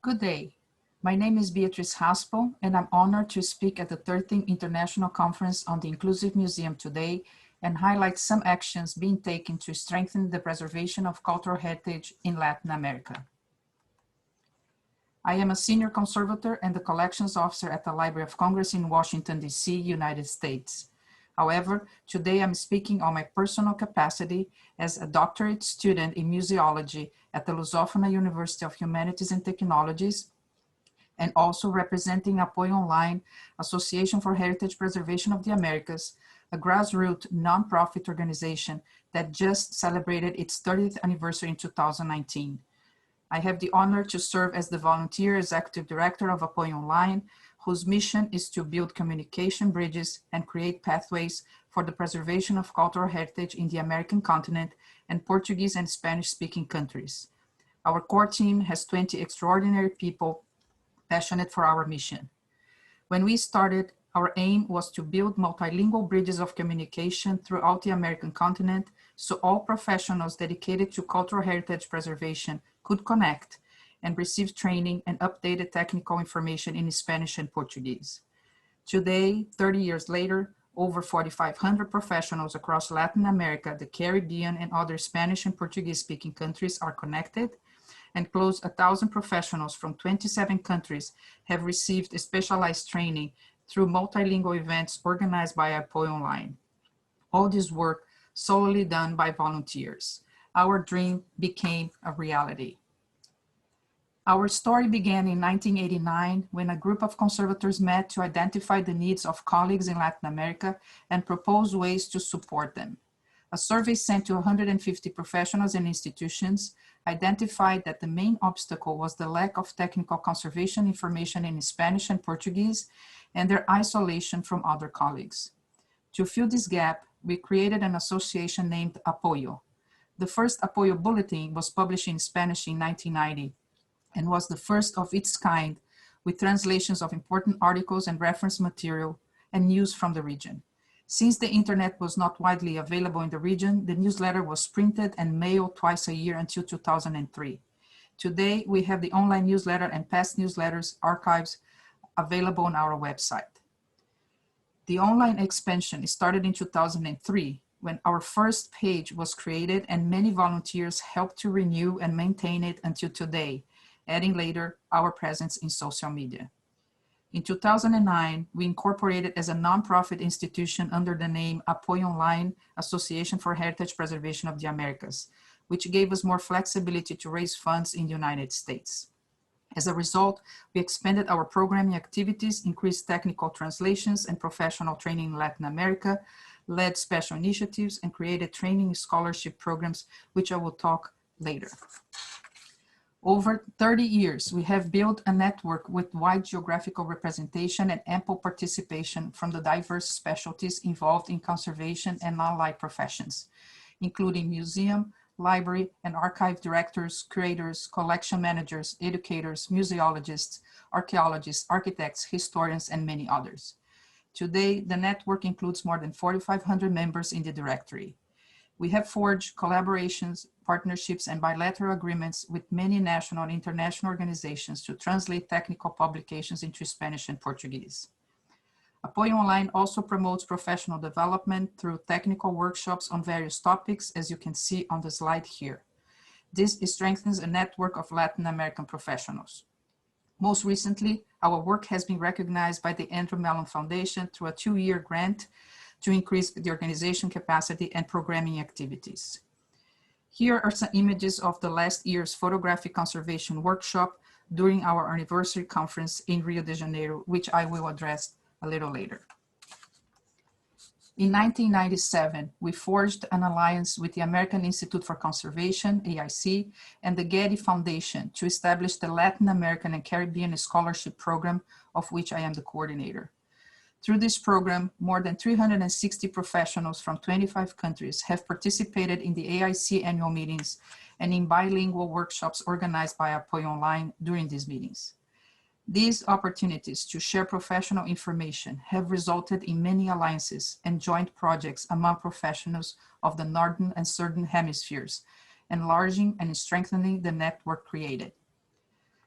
Good day. My name is Beatriz Haspo, and I'm honored to speak at the 13th International Conference on the Inclusive Museum today and highlight some actions being taken to strengthen the preservation of cultural heritage in Latin America. I am a senior conservator and the collections officer at the Library of Congress in Washington, D.C., United States. However, today I'm speaking on my personal capacity as a doctorate student in museology at the Lusófona University of Humanities and Technologies, and also representing APOYOnline, Association for Heritage Preservation of the Americas, a grassroots nonprofit organization that just celebrated its 30th anniversary in 2019. I have the honor to serve as the volunteer executive director of APOYOnline, whose mission is to build communication bridges and create pathways for the preservation of cultural heritage in the American continent and Portuguese and Spanish-speaking countries. Our core team has 20 extraordinary people passionate for our mission. When we started, our aim was to build multilingual bridges of communication throughout the American continent so all professionals dedicated to cultural heritage preservation could connect and receive training and updated technical information in Spanish and Portuguese. Today, 30 years later, over 4,500 professionals across Latin America, the Caribbean, and other Spanish and Portuguese-speaking countries are connected, and close to 1,000 professionals from 27 countries have received specialized training through multilingual events organized by APOYOnline. All this work solely done by volunteers. Our dream became a reality. Our story began in 1989 when a group of conservators met to identify the needs of colleagues in Latin America and propose ways to support them. A survey sent to 150 professionals and institutions identified that the main obstacle was the lack of technical conservation information in Spanish and Portuguese and their isolation from other colleagues. To fill this gap, we created an association named Apoyo. The first Apoyo bulletin was published in Spanish in 1990 and was the first of its kind with translations of important articles and reference material and news from the region. Since the internet was not widely available in the region, the newsletter was printed and mailed twice a year until 2003. Today, we have the online newsletter and past newsletters archives available on our website. The online expansion started in 2003 when our first page was created and many volunteers helped to renew and maintain it until today, adding later our presence in social media. In 2009, we incorporated as a nonprofit institution under the name APOYOnline, Association for Heritage Preservation of the Americas, which gave us more flexibility to raise funds in the United States. As a result, we expanded our programming activities, increased technical translations and professional training in Latin America, led special initiatives, and created training scholarship programs, which I will talk later. Over 30 years, we have built a network with wide geographical representation and ample participation from the diverse specialties involved in conservation and non-allied professions, including museum, library, and archive directors, curators, collection managers, educators, museologists, archaeologists, architects, historians, and many others. Today, the network includes more than 4,500 members in the directory. We have forged collaborations, partnerships, and bilateral agreements with many national and international organizations to translate technical publications into Spanish and Portuguese. APOYOnline also promotes professional development through technical workshops on various topics, as you can see on the slide here. This strengthens a network of Latin American professionals. Most recently, our work has been recognized by the Andrew Mellon Foundation through a 2-year grant to increase the organization capacity and programming activities. Here are some images of the last year's photographic conservation workshop during our anniversary conference in Rio de Janeiro, which I will address a little later. In 1997, we forged an alliance with the American Institute for Conservation, AIC, and the Getty Foundation to establish the Latin American and Caribbean Scholarship Program, of which I am the coordinator. Through this program, more than 360 professionals from 25 countries have participated in the AIC annual meetings and in bilingual workshops organized by APOYOnline during these meetings. These opportunities to share professional information have resulted in many alliances and joint projects among professionals of the Northern and Southern hemispheres, enlarging and strengthening the network created.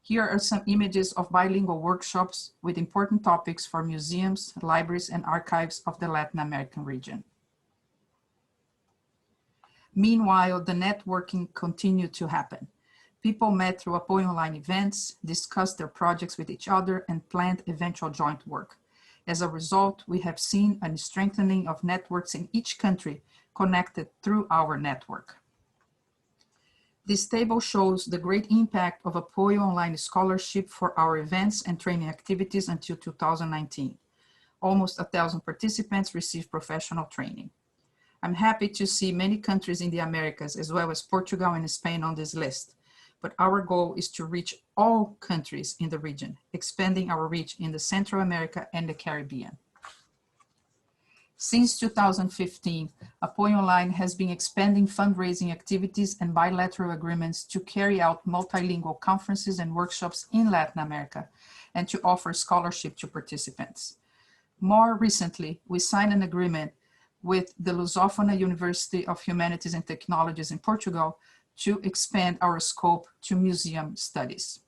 Here are some images of bilingual workshops with important topics for museums, libraries, and archives of the Latin American region. Meanwhile, the networking continued to happen. People met through APOYOnline events, discussed their projects with each other, and planned eventual joint work. As a result, we have seen a strengthening of networks in each country connected through our network. This table shows the great impact of APOYOnline scholarship for our events and training activities until 2019. Almost 1,000 participants received professional training. I'm happy to see many countries in the Americas, as well as Portugal and Spain on this list. But our goal is to reach all countries in the region, expanding our reach in the Central America and the Caribbean. Since 2015, APOYOnline has been expanding fundraising activities and bilateral agreements to carry out multilingual conferences and workshops in Latin America and to offer scholarship to participants. More recently, we signed an agreement with the Lusófona University of Humanities and Technologies in Portugal to expand our scope to museum studies.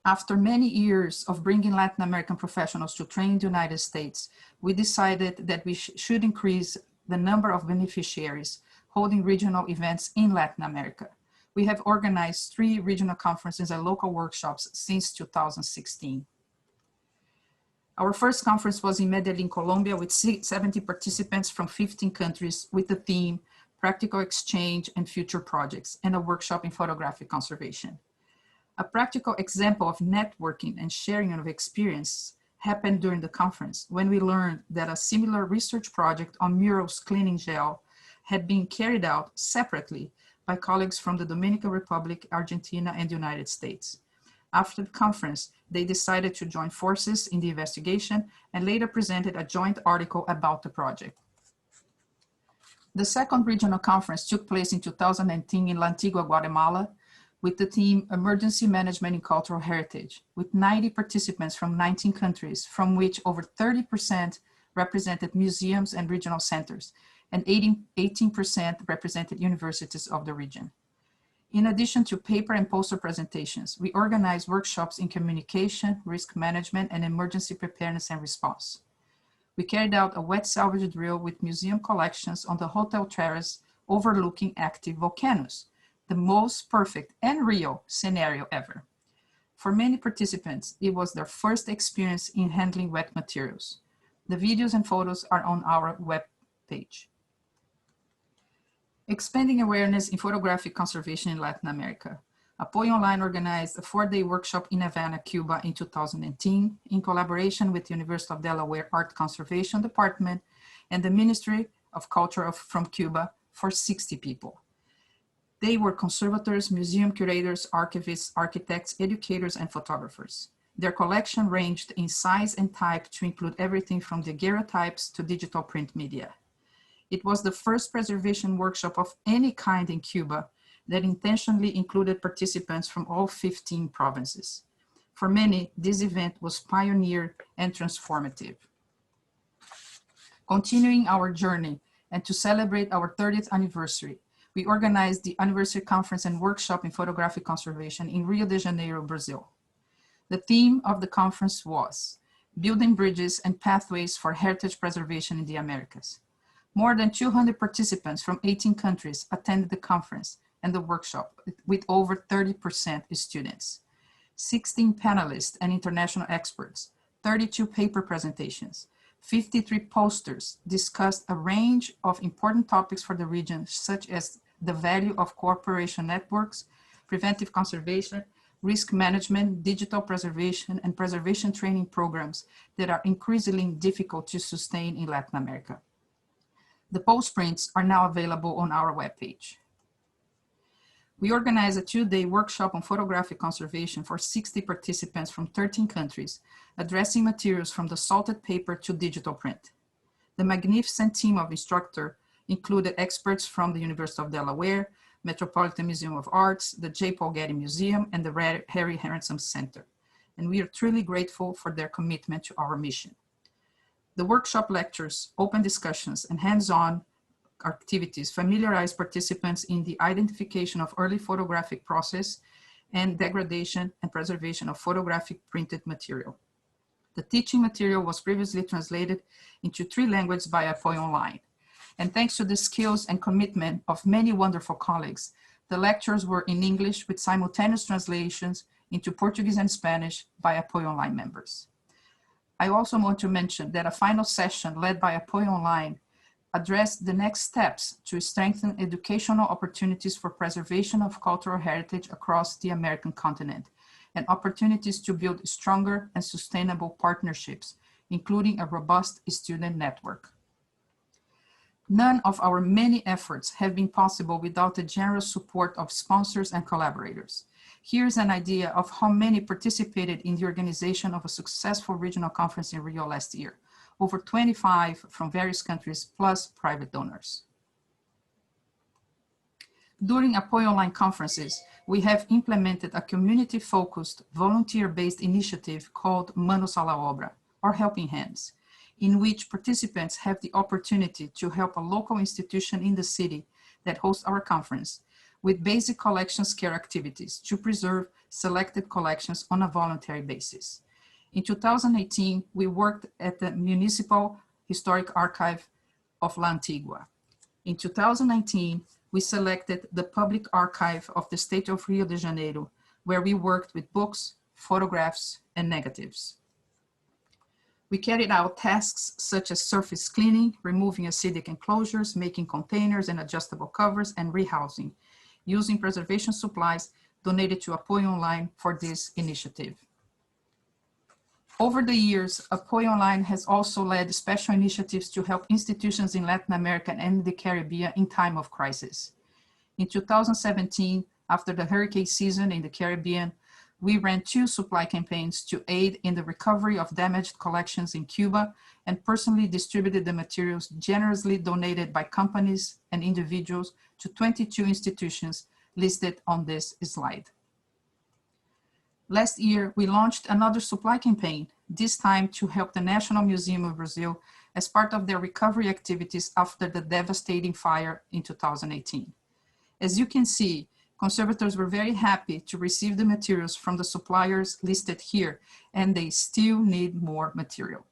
After many years of bringing Latin American professionals to train in the United States, we decided that we should increase the number of beneficiaries holding regional events in Latin America. We have organized 3 regional conferences and local workshops since 2016. Our first conference was in Medellin, Colombia, with 70 participants from 15 countries with the theme Practical Exchange and Future Projects, and a workshop in photographic conservation. A practical example of networking and sharing of experience happened during the conference when we learned that a similar research project on murals cleaning gel had been carried out separately by colleagues from the Dominican Republic, Argentina, and the United States. After the conference, they decided to join forces in the investigation and later presented a joint article about the project. The second regional conference took place in 2019 in La Antigua, Guatemala, with the theme Emergency Management in Cultural Heritage, with 90 participants from 19 countries, from which over 30% represented museums and regional centers, and 18% represented universities of the region. In addition to paper and poster presentations, we organized workshops in communication, risk management, and emergency preparedness and response. We carried out a wet salvage drill with museum collections on the hotel terrace overlooking active volcanoes, the most perfect and real scenario ever. For many participants, it was their first experience in handling wet materials. The videos and photos are on our web page. Expanding awareness in photographic conservation in Latin America. APOYOnline organized a 4-day workshop in Havana, Cuba in 2018 in collaboration with the University of Delaware Art Conservation Department and the Ministry of Culture from Cuba for 60 people. They were conservators, museum curators, archivists, architects, educators, and photographers. Their collection ranged in size and type to include everything from daguerreotypes to digital print media. It was the first preservation workshop of any kind in Cuba that intentionally included participants from all 15 provinces. For many, this event was pioneer and transformative. Continuing our journey and to celebrate our 30th anniversary, we organized the anniversary conference and workshop in photographic conservation in Rio de Janeiro, Brazil. The theme of the conference was Building Bridges and Pathways for Heritage Preservation in the Americas. More than 200 participants from 18 countries attended the conference and the workshop with over 30% students. 16 panelists and international experts, 32 paper presentations, 53 posters discussed a range of important topics for the region, such as the value of cooperation networks, preventive conservation, risk management, digital preservation, and preservation training programs that are increasingly difficult to sustain in Latin America. The postprints are now available on our webpage. We organized a 2-day workshop on photographic conservation for 60 participants from 13 countries, addressing materials from the salted paper to digital print. The magnificent team of instructors included experts from the University of Delaware, Metropolitan Museum of Arts, the J. Paul Getty Museum, and the Harry Harrison Center. And we are truly grateful for their commitment to our mission. The workshop lectures, open discussions, and hands-on activities familiarize participants in the identification of early photographic process and degradation and preservation of photographic printed material. The teaching material was previously translated into 3 languages by APOYOnline. And thanks to the skills and commitment of many wonderful colleagues, the lectures were in English with simultaneous translations into Portuguese and Spanish by APOYOnline members. I also want to mention that a final session led by APOYOnline addressed the next steps to strengthen educational opportunities for preservation of cultural heritage across the American continent, and opportunities to build stronger and sustainable partnerships, including a robust student network. None of our many efforts have been possible without the generous support of sponsors and collaborators. Here's an idea of how many participated in the organization of a successful regional conference in Rio last year. Over 25 from various countries, plus private donors. During APOYOnline conferences, we have implemented a community-focused, volunteer-based initiative called Manos à la Obra, or Helping Hands, in which participants have the opportunity to help a local institution in the city that hosts our conference with basic collections care activities to preserve selected collections on a voluntary basis. In 2018, we worked at the Municipal Historic Archive of La Antigua. In 2019, we selected the Public Archive of the State of Rio de Janeiro, where we worked with books, photographs, and negatives. We carried out tasks such as surface cleaning, removing acidic enclosures, making containers and adjustable covers, and rehousing, using preservation supplies donated to APOYOnline for this initiative. Over the years, APOYOnline has also led special initiatives to help institutions in Latin America and the Caribbean in time of crisis. In 2017, after the hurricane season in the Caribbean, we ran 2 supply campaigns to aid in the recovery of damaged collections in Cuba and personally distributed the materials generously donated by companies and individuals to 22 institutions listed on this slide. Last year, we launched another supply campaign, this time to help the National Museum of Brazil as part of their recovery activities after the devastating fire in 2018. As you can see, conservators were very happy to receive the materials from the suppliers listed here, and they still need more material.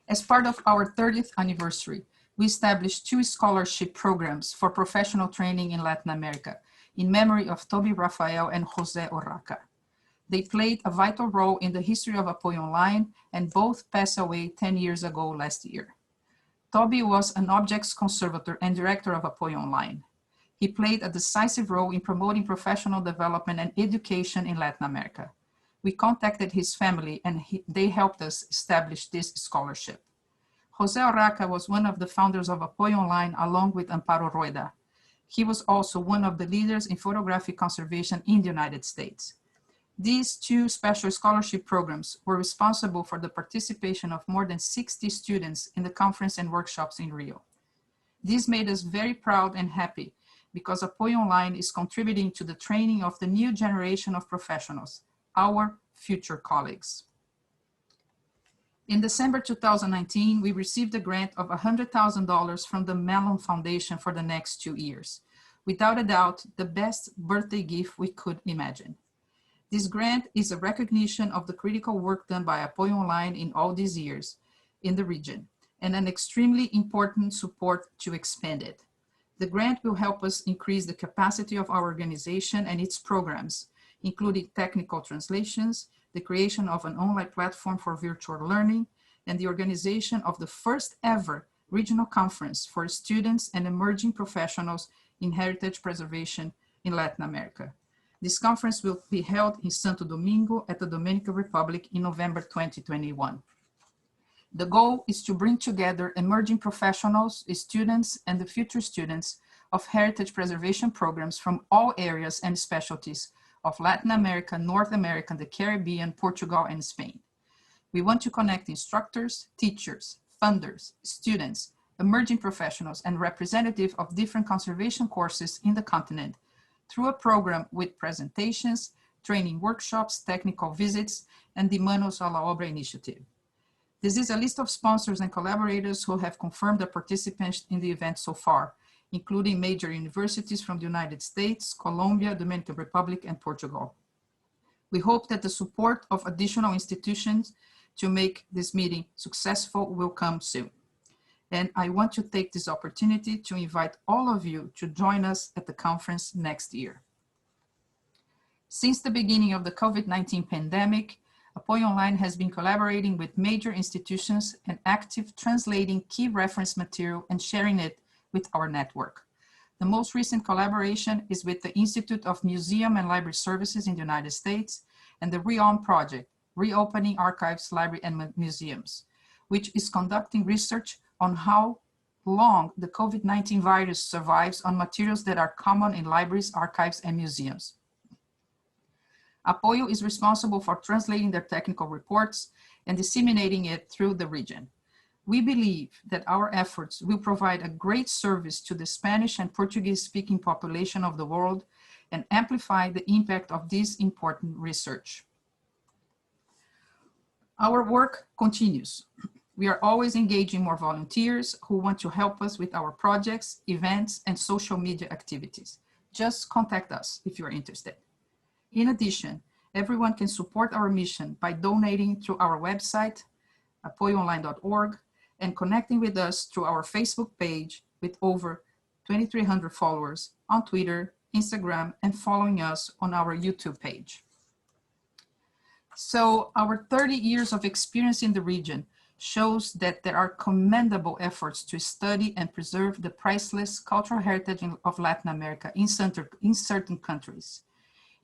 As part of our 30th anniversary, we established 2 scholarship programs for professional training in Latin America in memory of Toby Rafael and Jose Orraca. They played a vital role in the history of APOYOnline, and both passed away 10 years ago last year. Toby was an objects conservator and director of APOYOnline. He played a decisive role in promoting professional development and education in Latin America. We contacted his family and they helped us establish this scholarship. Jose Orraca was one of the founders of APOYOnline along with Amparo Rueda. He was also one of the leaders in photographic conservation in the United States. These 2 special scholarship programs were responsible for the participation of more than 60 students in the conference and workshops in Rio. This made us very proud and happy because APOYOnline is contributing to the training of the new generation of professionals, our future colleagues. In December 2019, we received a grant of $100,000 from the Mellon Foundation for the next 2 years. Without a doubt, the best birthday gift we could imagine. This grant is a recognition of the critical work done by APOYOnline in all these years in the region, and an extremely important support to expand it. The grant will help us increase the capacity of our organization and its programs, including technical translations, the creation of an online platform for virtual learning, and the organization of the first ever regional conference for students and emerging professionals in heritage preservation in Latin America. This conference will be held in Santo Domingo at the Dominican Republic in November 2021. The goal is to bring together emerging professionals, students, and the future students of heritage preservation programs from all areas and specialties of Latin America, North America, the Caribbean, Portugal, and Spain. We want to connect instructors, teachers, funders, students, emerging professionals, and representatives of different conservation courses in the continent through a program with presentations, training workshops, technical visits, and the Manos à la Obra initiative. This is a list of sponsors and collaborators who have confirmed their participation in the event so far, including major universities from the United States, Colombia, Dominican Republic, and Portugal. We hope that the support of additional institutions to make this meeting successful will come soon. And I want to take this opportunity to invite all of you to join us at the conference next year. Since the beginning of the COVID-19 pandemic, APOYOnline has been collaborating with major institutions and active translating key reference material and sharing it with our network. The most recent collaboration is with the Institute of Museum and Library Services in the United States and the REOM project, Reopening Archives, Libraries and Museums, which is conducting research on how long the COVID-19 virus survives on materials that are common in libraries, archives, and museums. APOYO is responsible for translating their technical reports and disseminating it through the region. We believe that our efforts will provide a great service to the Spanish and Portuguese-speaking population of the world and amplify the impact of this important research. Our work continues. We are always engaging more volunteers who want to help us with our projects, events, and social media activities. Just contact us if you're interested. In addition, everyone can support our mission by donating through our website, apoyonline.org, and connecting with us through our Facebook page with over 2,300 followers on Twitter, Instagram, and following us on our YouTube page. So our 30 years of experience in the region shows that there are commendable efforts to study and preserve the priceless cultural heritage of Latin America in certain countries.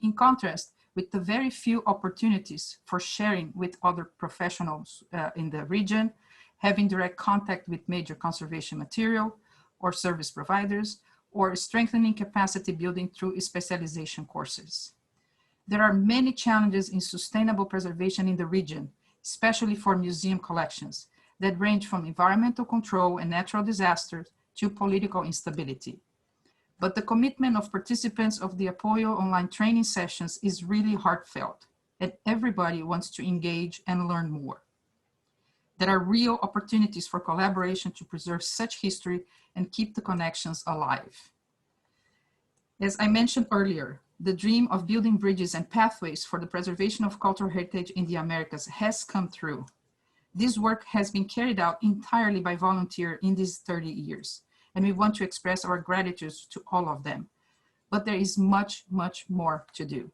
In contrast, with the very few opportunities for sharing with other professionals in the region, having direct contact with major conservation material or service providers, or strengthening capacity building through specialization courses. There are many challenges in sustainable preservation in the region, especially for museum collections, that range from environmental control and natural disasters to political instability. But the commitment of participants of the APOYOnline training sessions is really heartfelt, and everybody wants to engage and learn more. There are real opportunities for collaboration to preserve such history and keep the connections alive. As I mentioned earlier, the dream of building bridges and pathways for the preservation of cultural heritage in the Americas has come through. This work has been carried out entirely by volunteers in these 30 years. And we want to express our gratitude to all of them. But there is much, much more to do.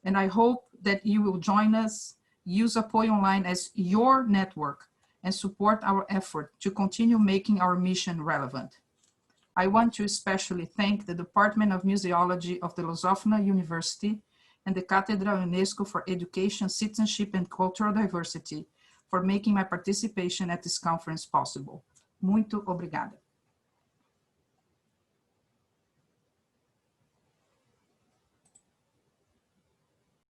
And I hope that you will join us, use APOYOnline as your network, and support our effort to continue making our mission relevant. I want to especially thank the Department of Museology of the Lusófona University and the Cátedra UNESCO for Education, Citizenship, and Cultural Diversity for making my participation at this conference possible. Muito obrigada.